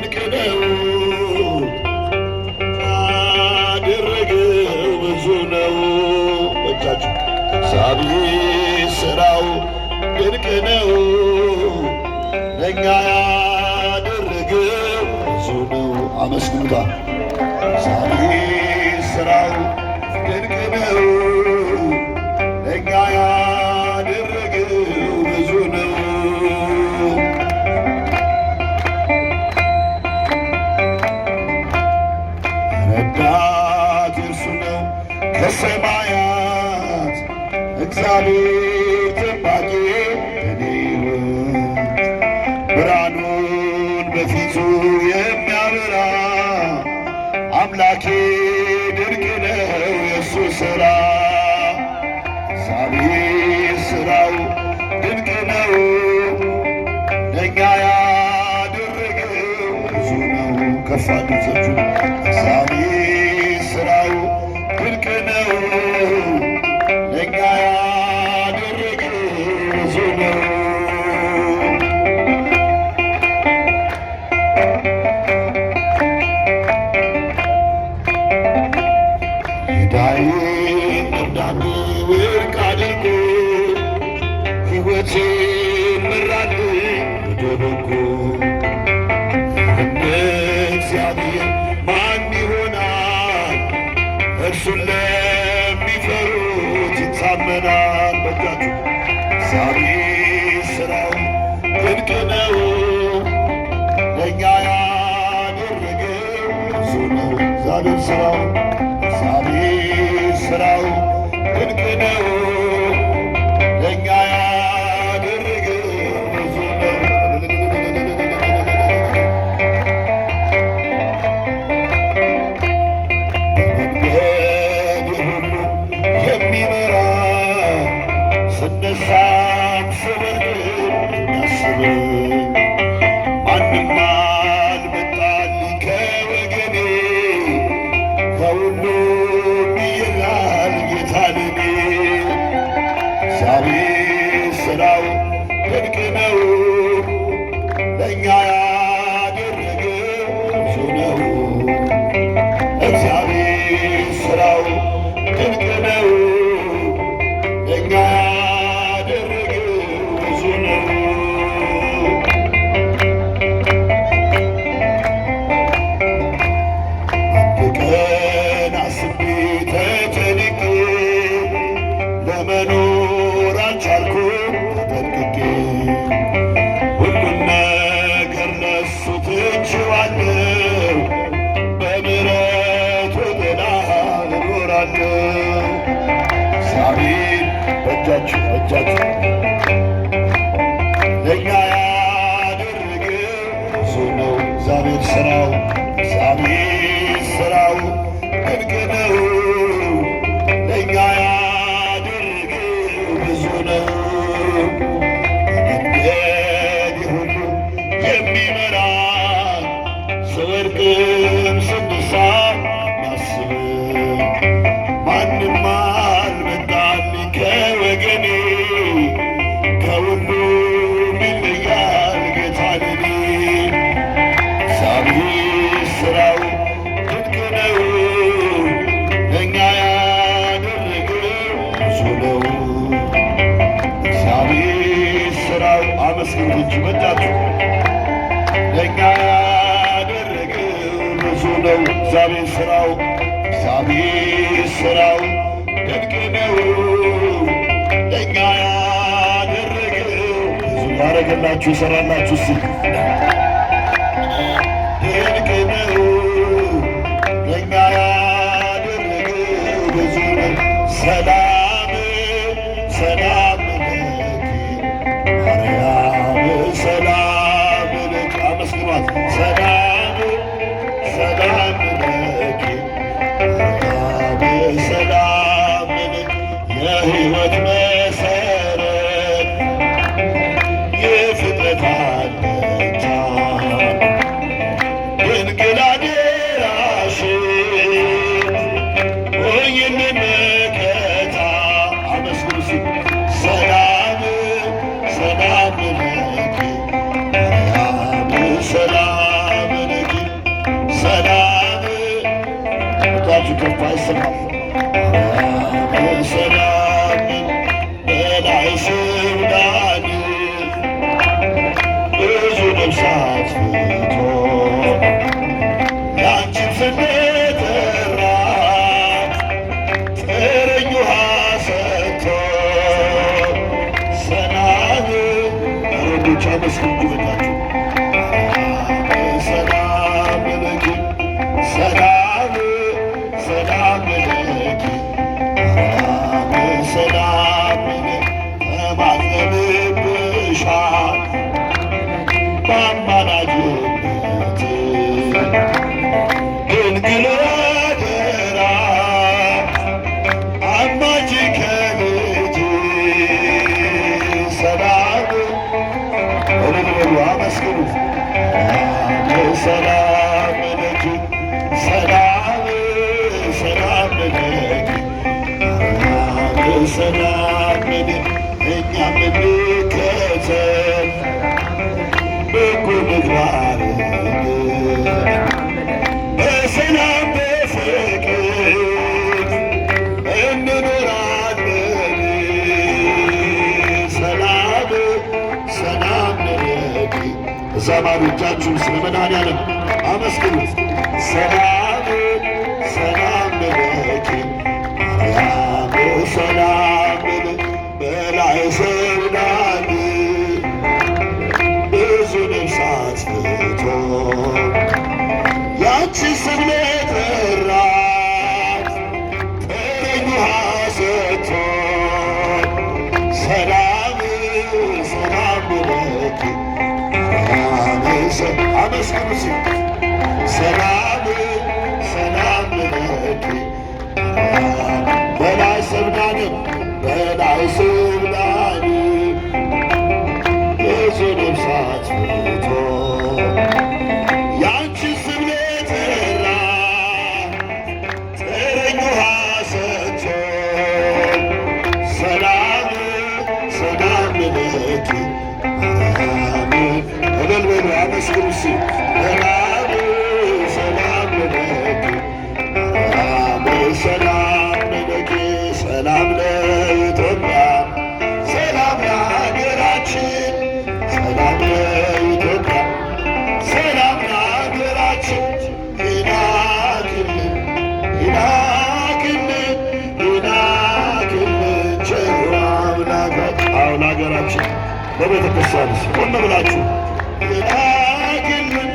ድንቅ ነው ያደረገው ብዙ ነው። በእጃችሁ እግዚአብሔር ሥራው ድንቅ ነው ለእኛ ያደረገው ብዙ ነው። አመስግኑታ። እግዚአብሔር ሥራው ድንቅ ነው ለእኛ ያደረገው ብዙ ነው። ረዳት እርሱ ነው ከሰማያት እግዚአብሔር ጠባቂ እኔ ብርሃኑን በፊቱ የሚያበራ አምላኬ ድንቅ ነው የእሱ ሥራ። እግዚአብሔር ሥራው ድንቅ ነው ለእኛ ያደረገው ብዙ ነው። ከፍ አድርጋችሁ እግዚአብሔር ሥራው ድንቅ ነው ለእኛ ያደረገው ብዙ ነው። የዳዊት ደብዳቤ ወርቅ አድርጎ ሕይወቴን መራልኝ ወደ በጎ። እንደ እግዚአብሔር ማን ይሆናል? እርሱን ለሚፈሩት ይታመናል። በእጃችሁ እግዚአብሔር ሥራው ድንቅ ነው ለእኛ ያደረገው ብዙ ነው። እግዚአብሔር ሥራው ሥራው ድንቅ ነው ለእኛ ያደረገው ብዙ ነው። በመንገድ ሁሉ የሚመራ ስነሳም ስወርድም የሚያስበኝ ማንም አልመጣልኝ ከወገኔ ከሁሉ እግዚአብሔር ሥራው ድንቅ ነው ለእኛ ያደረገው ብዙ ነው። እግዚአብሔር ሥራው ድንቅ ነው ለእኛ ያደረገው ብዙ ነው። አንድ ቀን አስቤ ተጨንቄ ለመኖር አልቻልኩም ተጠንቅቄ። ሁሉን ነገር ለእሱ ትቼዋለሁ በምሕረቱ ጥላ እኖራለሁ። እግዚአብሔር በእጃችሁ ለእኛ ያደረገው ብዙ ነው። እግዚአብሔር ሥራው ድንቅ ነው ለእኛ ብዙ ነው። መንገድ ሁሉ የሚመራ ስወድቅም ስነሳ የሚያስበኝ ማንም አልመጣልኝ ከወገኔ ከሁሉም ይለያል ጌታ ለኔ። እግዚአብሔር ሥራው ድንቅ ነው ለእኛ ያደረገው ብዙ ነው። ሥራው አመስግኑት እንጂ በእጃችሁ ለእኛ ያደረገው ብዙ ነው። እግዚአብሔር ሥራው ድንቅ ነው ለእኛ ያደረገው ብዙ ያደረገላችሁ ይሠራላችሁ ስ ድንቅ ነው ለእኛ ያደረገው ብዙ ነው። ሰላም ሰላም ለኪ አመስግኗት። ሰላም ለኪ ሰላም ለኪ የሕይወት መሠረት የፍጥረት አለኝታ ያሰማል። ሰላም በላይ ስልጣን ብዙ ነፍሳት ፍቶ ያንቺን ስም ጠራ ጥርኝ ውሃ ሰጥቶ ሰላም ረዶች አመስግኑ ጉበታችሁ ሰላም ለኪ ሰላም ሰላም ለኪ ሰላም ተማጽነንብሻል በአማላጅነት ድንግል አደራ አማች ከልጅ ሰላም በሉ አመስግኑ ሰላም ለኪ ሰላም ሰላም ለኪ ሰላም እኛ ምንከተል በጎ ምግባር በሰላም በፍቅር እንኖራለን። ሰላም ሰላም ለኪ እዛ ማሉ እጃችሁን ስለ መድኃኔዓለም አመስግኑ። ሰላም ሰላም ለኪ ማርያም ሰላም በላይ ስልጣን ብዙ ነፍሳት ፍቶ ያንቺ ስም ለጠራት ጥርኝ ውሃ ሰጥቶ ሰላም ሰላም ለኪ አመስግኑ ሰላም ሰላም ለኪ በላይ ስልጣን በላይ ስልጣን ብዙ ነፍሳት ፍቶ ያንቺ ስም ለጠራ ጥርኝ ውሃ ሰጥቶ ሰላም ሰላም ለኪ እልል በሉ አመስግኑ ሰላም ሰላም ለኪ ሰላም ለኪ ሰላም ለኢትዮጵያ ሰላም ለሀገራችን ሰላም ለኢትዮጵያ ሰላም ለሀገራችን ይላክልን ይላክልን ይላክልን ቸሩ አምላካችን አሁን ሀገራችን በቤተ ክርስቲያን ቆም ብላችሁ ይላክልን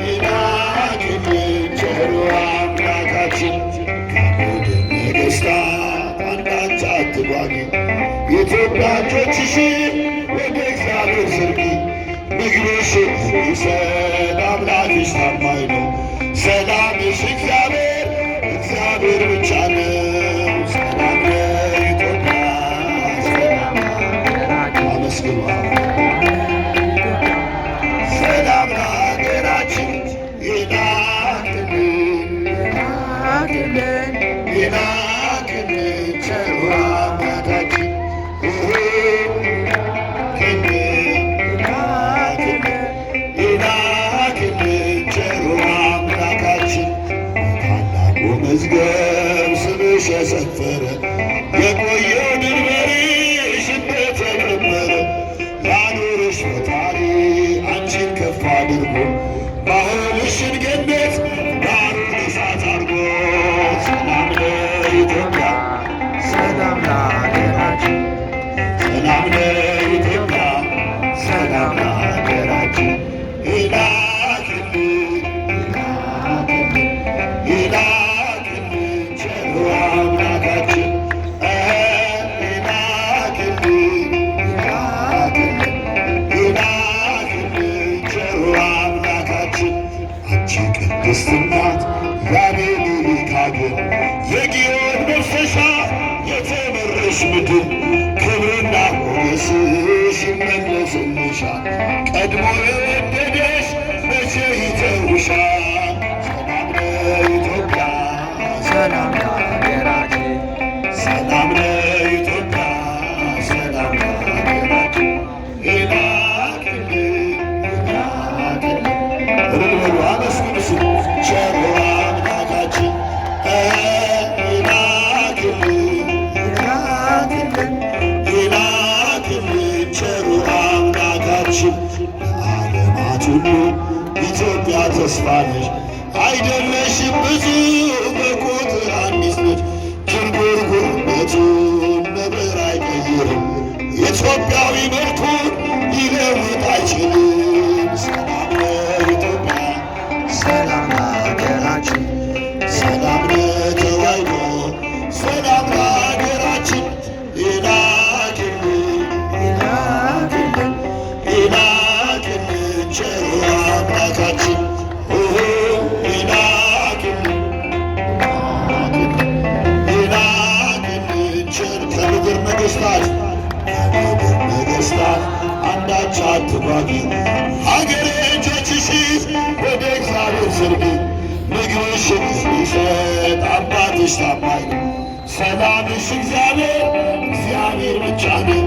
ይላክልን ቸሩ አምላካችን ከምድር ነገሥታት አንዳች አትጓጊ ኢትዮጵያ እጆችሽን ወደ እግዚአብሔር ዘርጊ ምግብሽን የሚሰጥ አምላክሽ ታማኝ ነው። ሰላምሽ እግዚአብሔር እግዚአብሔር ብቻ ነው። ሰላም ለኢትዮጵያ ሰላም አመስግኑ ሰላም ለሀገራችን ይላክልን ይላክልን ቸሩ አምላካችን ይላክልን ቸሩ አምላካችን ታላቁ መዝገብ ስምሽ የሰፈረ የቆየው ድንበርሽ እንደተመረመረ ያኑርሽ ፈጣሪ አንቺን ከፍ አድርጎ ባህልሽን ገነት ዳሩን እሳት አድርጎ ሰላም ለኢትዮጵያ ሰላም ለሀገራችን ሰላም ለኢትዮጵያ ሰላም ለሀገራችን ይላክልን ይላክልን ቸሩ አምላካችን ይላክልን ይላክልን ቸሩ አምላካችን አንቺ ቅድስት እናት የአቤሜሌክ አገር የግዮን መፍሰሻ የተመረሽ ምድር ክብርና ሞገስሽ ይመለስልሻል። ቀድሞ የወደደሽ መቼ ይተውሻል። ሰላም ለኢትዮጵያ ሰላም ለሀገራችን ሰላም ለኢትዮጵያ ሰላም ለሀገራችን ይላክልን ይላክልን አመስግኑ ቸሩ አምላካችን ኢትዮጵያ ተስፋ ነሽ አይደለሽም ብዙ በቁጥር አንዲት ነች ዥንጉርጉርነቱን ነብር አይቀይርም ኢትዮጵያዊ መልኩን ሊለውጥ አይችልም። ሰላም ለኢትዮጵያ ሰላም ለሀገራችን ሰላም ለተዋሕዶ ሰላም ለሀገራችን ይላክልን ይላክልን ይላክልን ቸሩ አምላካችን ይላክልን ይላክልን ቸር ከምድር ነገሥታት ከምድር ነገሥታት አንዳች አትጓጊ ሀገሬ እጆችሽን ወደ እግዚአብሔር ዘርጊ ምግብሽን ይሰጥ አባትሽ ታማኝ ሰላምሽ እግዚአብሔር እግዚአብሔር ብቻ ነው።